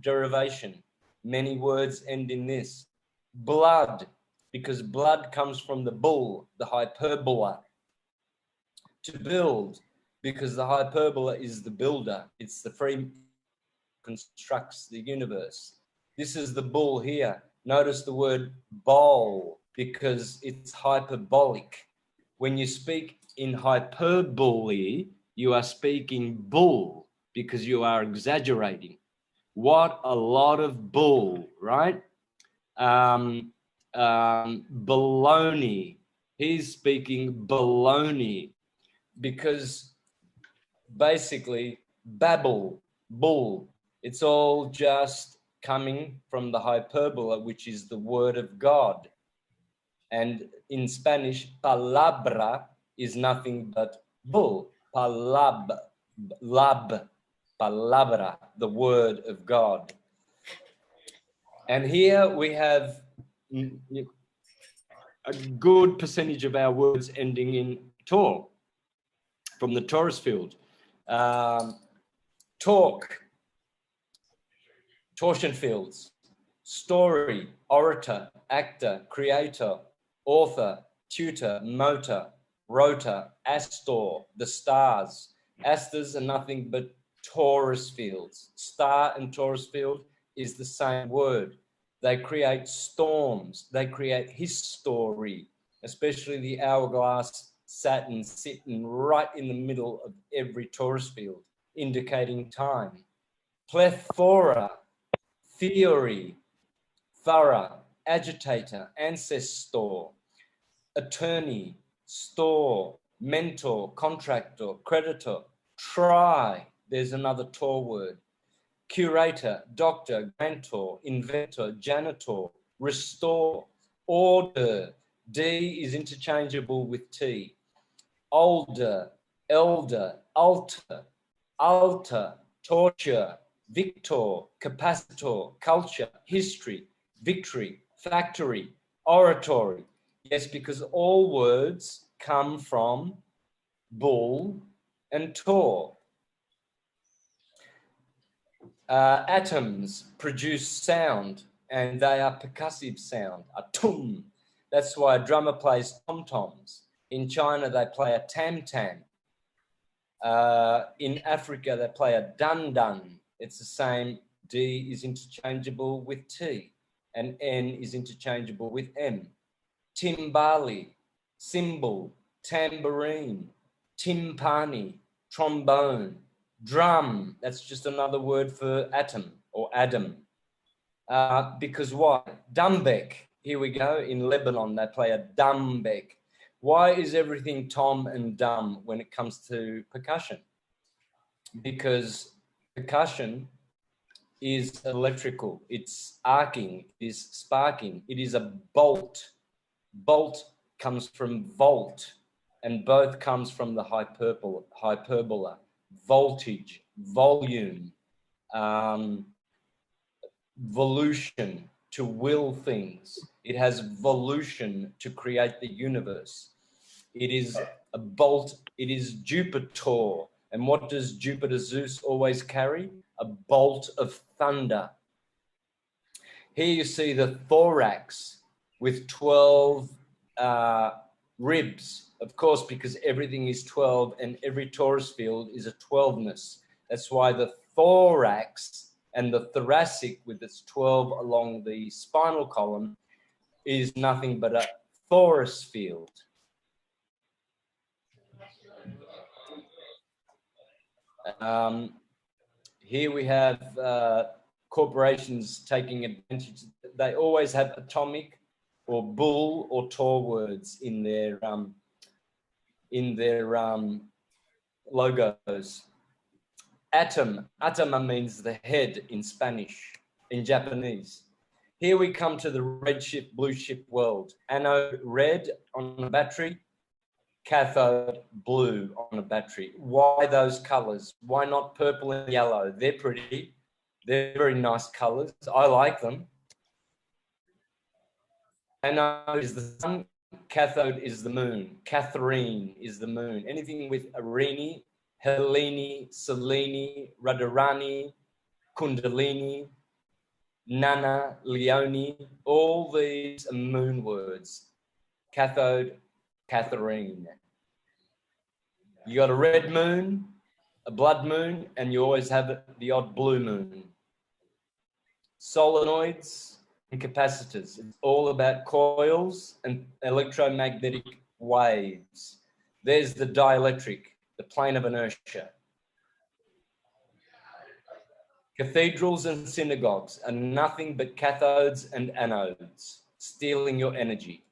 derivation. Many words end in this. Blood, because blood comes from the bull, the hyperbola. To build, because the hyperbola is the builder. It's the free constructs the universe. This is the bull here. Notice the word bowl, because it's hyperbolic. When you speak in hyperbole, you are speaking bull, because you are exaggerating. What a lot of bull, right? Baloney. He's speaking baloney, because basically babble, bull, it's all just coming from the hyperbola, which is the word of God. And in Spanish, palabra is nothing but bull. Palabra, the word of God. And here we have a good percentage of our words ending in tor, from the Taurus field. Talk, torsion fields, story, orator, actor, creator, author, tutor, motor, rotor, astor, the stars. Asters are nothing but Taurus fields. Star and Taurus field is the same word. They create storms. They create history, especially the hourglass Saturn sitting right in the middle of every Taurus field, indicating time. Plethora, theory, thorough, agitator, ancestor, attorney, store, mentor, contractor, creditor, try. There's another Tor word. Curator, doctor, grantor, inventor, janitor, restore, order. D is interchangeable with T. Older, elder, alter, alter, torture, victor, capacitor, culture, history, victory, factory, oratory. Yes, because all words come from bull and tor. Atoms produce sound, and they are percussive sound, a tum. That's why a drummer plays tom-toms. In China, they play a tam-tam. In Africa, they play a dun-dun. It's the same. D is interchangeable with T, and N is interchangeable with M. Timbali, cymbal, tambourine, timpani, trombone, drum. That's just another word for atom or Adam. Because why? Dumbek. Here we go. In Lebanon, they play a dumbek. Why is everything tom and dumb when it comes to percussion? Because percussion is electrical. It's arcing. It is sparking. It is a bolt. Bolt comes from volt, and both comes from the hyperbola, voltage, volume, volution, to will things. It has volution to create the universe. It is a bolt. It is Jupiter. And what does Jupiter Zeus always carry? A bolt of thunder. Here you see the thorax with 12 ribs, of course, because everything is 12 and every torus field is a 12ness. That's why the thorax and the thoracic with its 12 along the spinal column is nothing but a torus field. Here we have corporations taking advantage. They always have atomic or bull or tor words in their logos. Atom. Atama means the head in Spanish, in Japanese. Here we come to the red shift, blue shift world. Anode red on a battery, cathode blue on a battery. Why those colors? Why not purple and yellow? They're pretty. They're very nice colors. I like them. Anode is the sun, cathode is the moon. Catherine is the moon. Anything with Arini, Helene, Selene, Radharani, Kundalini, Nana, Leone, all these are moon words. Cathode, Catherine. You got a red moon, a blood moon, and you always have the odd blue moon. Solenoids and capacitors. It's all about coils and electromagnetic waves. There's the dielectric, the plane of inertia. Cathedrals and synagogues are nothing but cathodes and anodes, stealing your energy.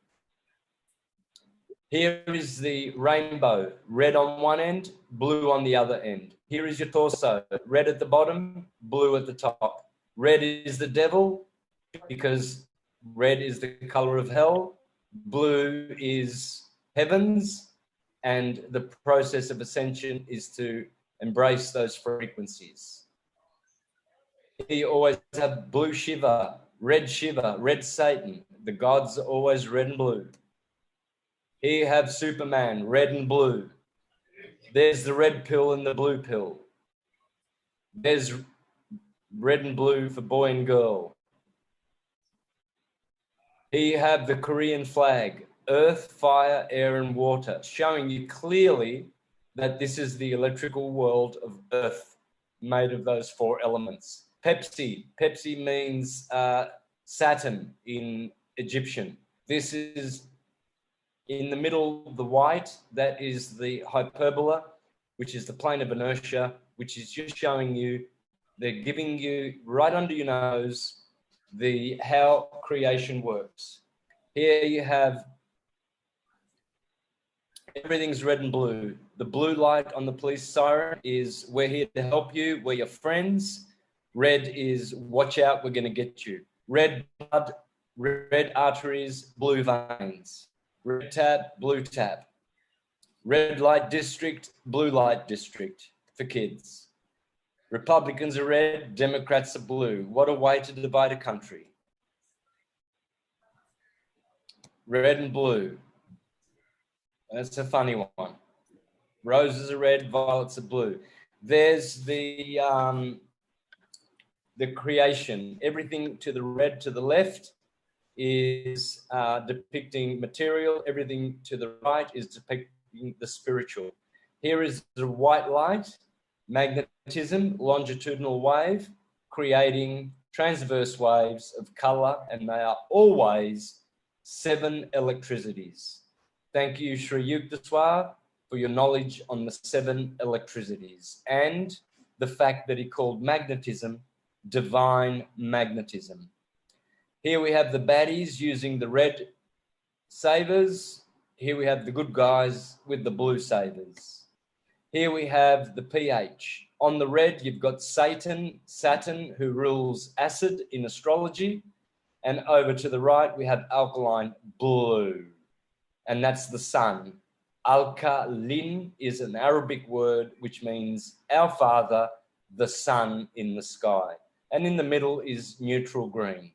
Here is the rainbow, red on one end, blue on the other end. Here is your torso, red at the bottom, blue at the top. Red is the devil because red is the color of hell, blue is heavens, and the process of ascension is to embrace those frequencies. You always have blue Shiva, red Satan. The gods are always red and blue. Here you have Superman, red and blue. There's the red pill and the blue pill. There's red and blue for boy and girl. Here you have the Korean flag, earth, fire, air, and water, showing you clearly that this is the electrical world of earth, made of those four elements. Pepsi means Saturn in Egyptian. This is in the middle, the white, that is the hyperbola, which is the plane of inertia, which is just showing you, they're giving you right under your nose how creation works. Here you have everything's red and blue. The blue light on the police siren is we're here to help you, we're your friends. Red is watch out, we're going to get you. Red blood, red arteries, blue veins. Red tap, blue tap. Red light district, blue light district for kids. Republicans are red, Democrats are blue. What a way to divide a country. Red and blue. That's a funny one. Roses are red, violets are blue. There's the creation. Everything to the red to the left is depicting material. Everything to the right is depicting the spiritual. Here is the white light, magnetism, longitudinal wave, creating transverse waves of color, and they are always 7 electricities. Thank you, Sri Yukteswar, for your knowledge on the 7 electricities and the fact that he called magnetism divine magnetism. Here we have the baddies using the red sabers. Here we have the good guys with the blue sabers. Here we have the pH. On the red, you've got Saturn, who rules acid in astrology. And over to the right, we have alkaline blue. And that's the sun. Alkalin is an Arabic word which means our Father, the sun in the sky. And in the middle is neutral green.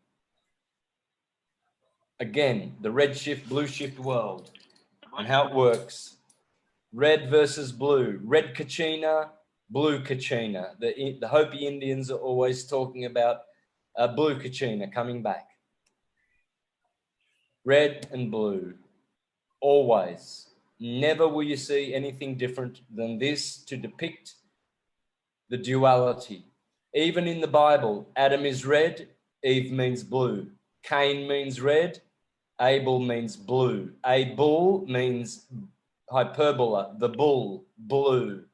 Again, the red shift, blue shift world and how it works. Red versus blue. Red Kachina, blue Kachina. The Hopi Indians are always talking about blue Kachina coming back. Red and blue. Always. Never will you see anything different than this to depict the duality. Even in the Bible, Adam is red, Eve means blue. Cain means red, Abel means blue. A bull means hyperbola, the bull, blue.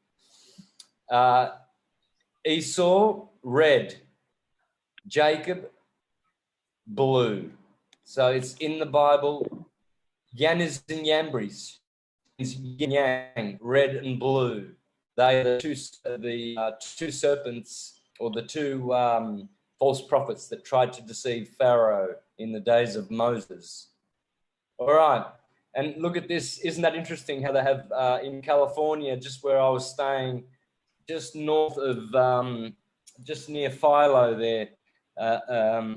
Esau, red. Jacob, blue. So it's in the Bible. Yanis and Yambris is yin yang, red and blue. They are the two serpents, or the two false prophets that tried to deceive Pharaoh in the days of Moses. All right. And look at this. Isn't that interesting how they have in California, just where I was staying, just north of, just near Philo there, a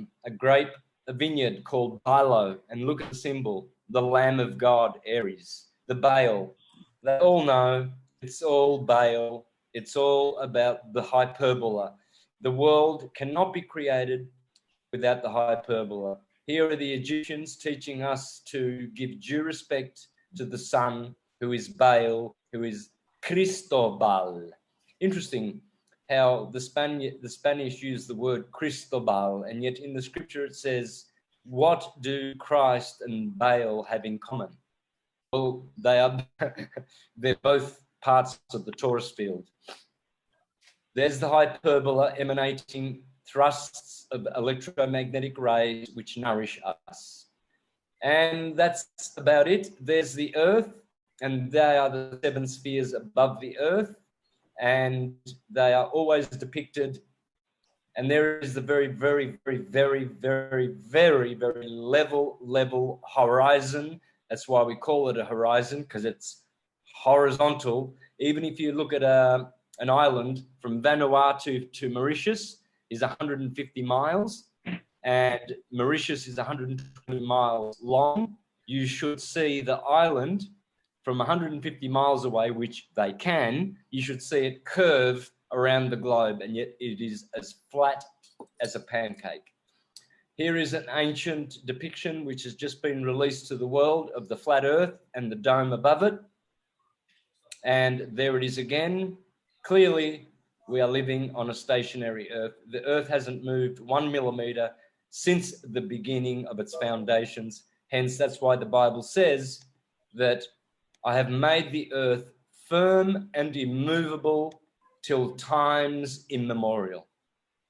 vineyard called Philo. And look at the symbol, the Lamb of God, Aries, the Baal. They all know it's all Baal. It's all about the hyperbola. The world cannot be created without the hyperbola. Here are the Egyptians teaching us to give due respect to the sun, who is Baal, who is Cristobal. Interesting how the Spanish use the word Cristobal, and yet in the scripture it says, what do Christ and Baal have in common? Well, they're both parts of the torus field. There's the hyperbola emanating thrusts of electromagnetic rays which nourish us. And that's about it. There's the earth, and they are the 7 spheres above the earth, and they are always depicted. And there is the very, very, very, very, very, very, very level horizon. That's why we call it a horizon, because it's horizontal. Even if you look at an island from Vanuatu to Mauritius is 150 miles, and Mauritius is 120 miles long. You should see the island from 150 miles away, which they can. You should see it curve around the globe, and yet it is as flat as a pancake. Here is an ancient depiction which has just been released to the world of the flat earth and the dome above it. And there it is again. Clearly, we are living on a stationary earth. The earth hasn't moved 1 millimeter since the beginning of its foundations. Hence, that's why the Bible says that I have made the earth firm and immovable till times immemorial.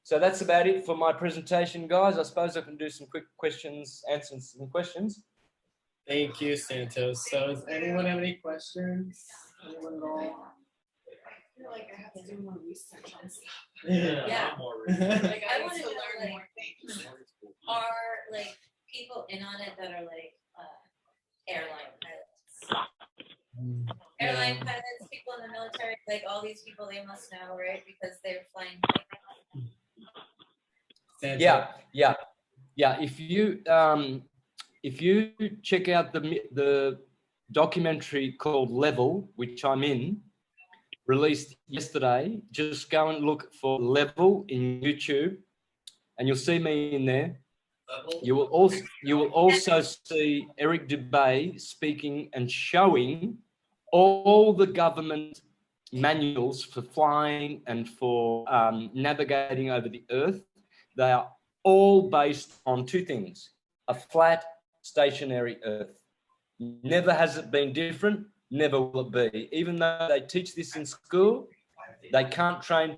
So that's about it for my presentation, guys. I suppose I can do some quick questions, answer some questions. Thank you, Santos. So does anyone have any questions? Anyone at all? I feel like I have to do more research on stuff. Yeah. Like I I want wanna to know, learn like, more things. Are like people in on it that are like airline pilots? Airline pilots, people in the military, like all these people, they must know, right? Because they're flying. Santos. Yeah. If you check out the documentary called Level, which I'm in, released yesterday, just go and look for Level in YouTube, and you'll see me in there. You will also see Eric Dubay speaking and showing all the government manuals for flying and for navigating over the earth. They are all based on 2 things: a flat, stationary earth. Never has it been different, never will it be. Even though they teach this in school, they can't train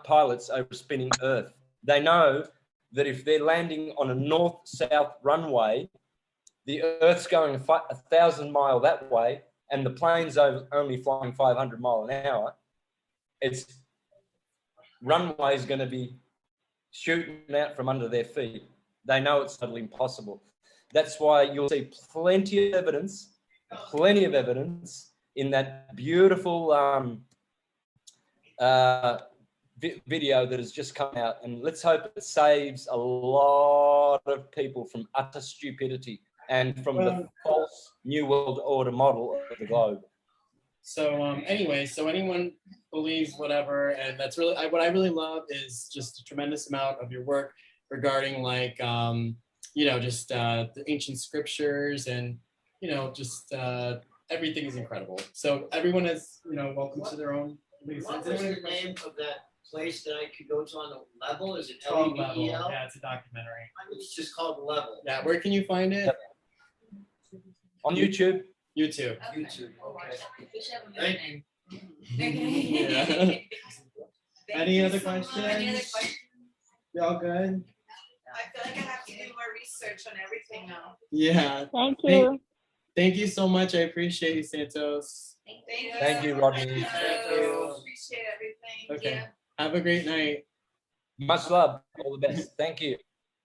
pilots over a spinning earth. They know that if they're landing on a north-south runway, the earth's going 1,000 miles that way, and the plane's only flying 500 miles an hour. Its runway is going to be shooting out from under their feet. They know it's totally impossible. That's why you'll see plenty of evidence in that beautiful video that has just come out. And let's hope it saves a lot of people from utter stupidity and from the false New World Order model of the globe. So anyway, so anyone believes whatever, and that's really what I really love is just a tremendous amount of your work regarding like just the ancient scriptures, and just everything is incredible. So everyone is welcome to their own. What was the name of that place that I could go to on the Level? Is it It's called Level? Level. Yeah, it's a documentary. It's just called Level. Yeah, where can you find it? On YouTube. YouTube. Okay. YouTube. We'll watch Okay. it. We should have a Thank minute. Yeah. Any other questions? Any other questions? Y'all good? I feel like I have to do more research on everything now. Yeah. Thank you. Thank you so much. I appreciate you, Santos. Thank you, Rodney. Thank you. Appreciate everything. Okay. Yeah. Have a great night. Much love. All the best. Thank you.